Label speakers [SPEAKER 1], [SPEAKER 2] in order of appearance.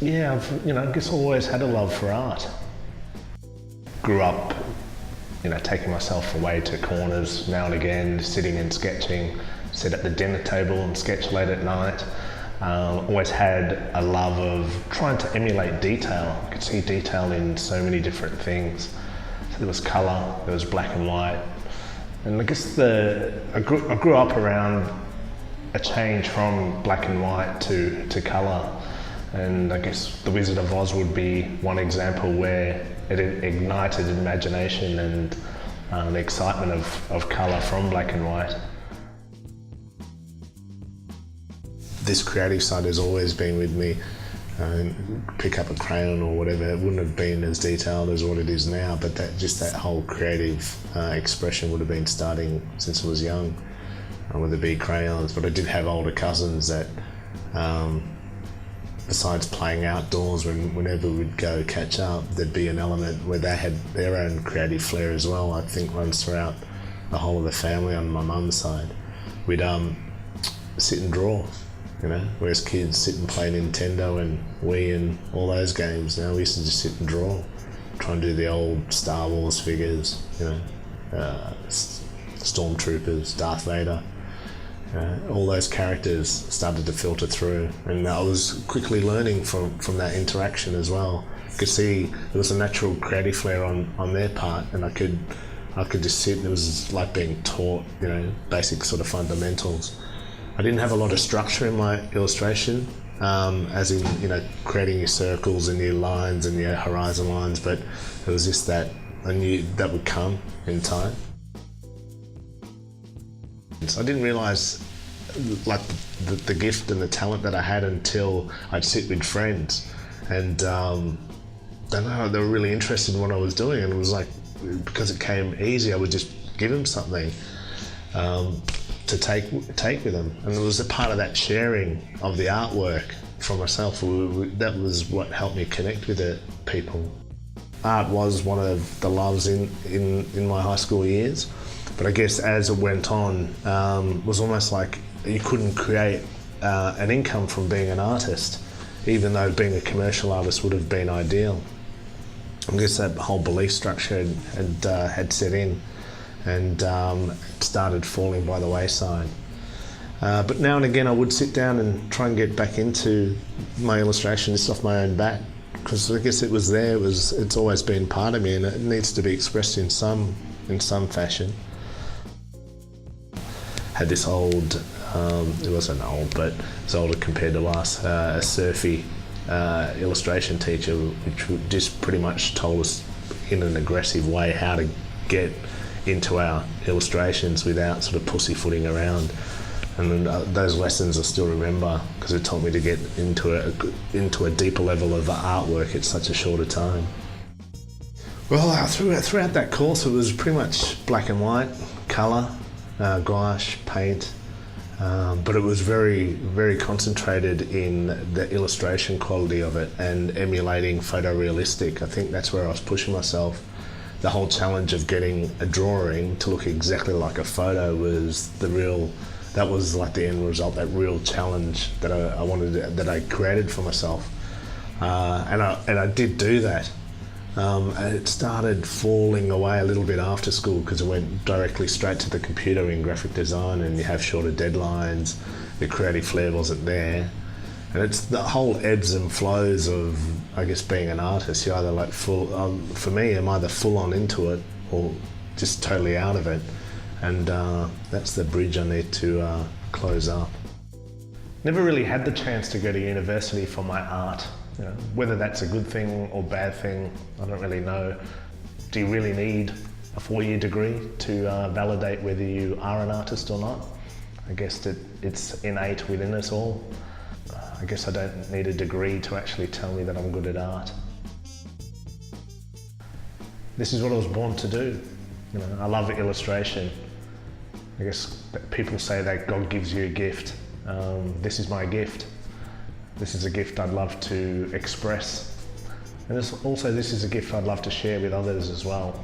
[SPEAKER 1] Yeah, I guess always had a love for art. Grew up, taking myself away to corners now and again, sitting and sketching, sit at the dinner table and sketch late at night. Always had a love of trying to emulate detail. I could see detail in so many different things. So there was colour, there was black and white. And I guess I grew up around a change from black and white to colour. And I guess The Wizard of Oz would be one example where it ignited imagination and the excitement of colour from black and white. This creative side has always been with me. Pick up a crayon or whatever, it wouldn't have been as detailed as what it is now, but that whole creative expression would have been starting since I was young, whether it be crayons. But I did have older cousins that, besides playing outdoors, whenever we'd go catch up, there'd be an element where they had their own creative flair as well. I think runs throughout the whole of the family on my mum's side. We'd sit and draw. Whereas kids sit and play Nintendo and Wii and all those games. Now we used to just sit and draw, try and do the old Star Wars figures, Stormtroopers, Darth Vader. All those characters started to filter through, and I was quickly learning from that interaction as well. I could see there was a natural creative flair on their part, and I could just sit, and it was like being taught, basic sort of fundamentals. I didn't have a lot of structure in my illustration, as in, creating your circles and your lines and your horizon lines, but it was just that I knew that would come in time. So I didn't realise the gift and the talent that I had until I'd sit with friends, and they were really interested in what I was doing, and it was like, because it came easy, I would just give them something to take with them, and it was a part of that sharing of the artwork for myself. That was what helped me connect with the people. Art was one of the loves in my high school years, but I guess as it went on, was almost like you couldn't create an income from being an artist, even though being a commercial artist would have been ideal. I guess that whole belief structure had set in, and started falling by the wayside. But now and again I would sit down and try and get back into my illustration just off my own bat, because I guess it was there, it's always been part of me, and it needs to be expressed in some fashion. Had this old, it wasn't old, but it's older compared to us, a surfy illustration teacher, which just pretty much told us in an aggressive way how to get into our illustrations without sort of pussyfooting around. And those lessons I still remember, because it taught me to get into a deeper level of artwork at such a shorter time. Well, throughout that course it was pretty much black and white, colour, gouache, paint, but it was very, very concentrated in the illustration quality of it and emulating photorealistic. I think that's where I was pushing myself. The whole challenge of getting a drawing to look exactly like a photo was that was like the end result, that real challenge that I wanted, that I created for myself. And I did do that. And it started falling away a little bit after school, because it went directly straight to the computer in graphic design, and you have shorter deadlines, the creative flair wasn't there. And it's the whole ebbs and flows of, I guess, being an artist. You're either like for me, I'm either full on into it or just totally out of it. And that's the bridge I need to close up. Never really had the chance to go to university for my art. Whether that's a good thing or bad thing, I don't really know. Do you really need a 4-year degree to validate whether you are an artist or not? I guess it's innate within us all. I guess I don't need a degree to actually tell me that I'm good at art. This is what I was born to do. I love illustration. I guess people say that God gives you a gift. This is my gift. This is a gift I'd love to express. And this is a gift I'd love to share with others as well.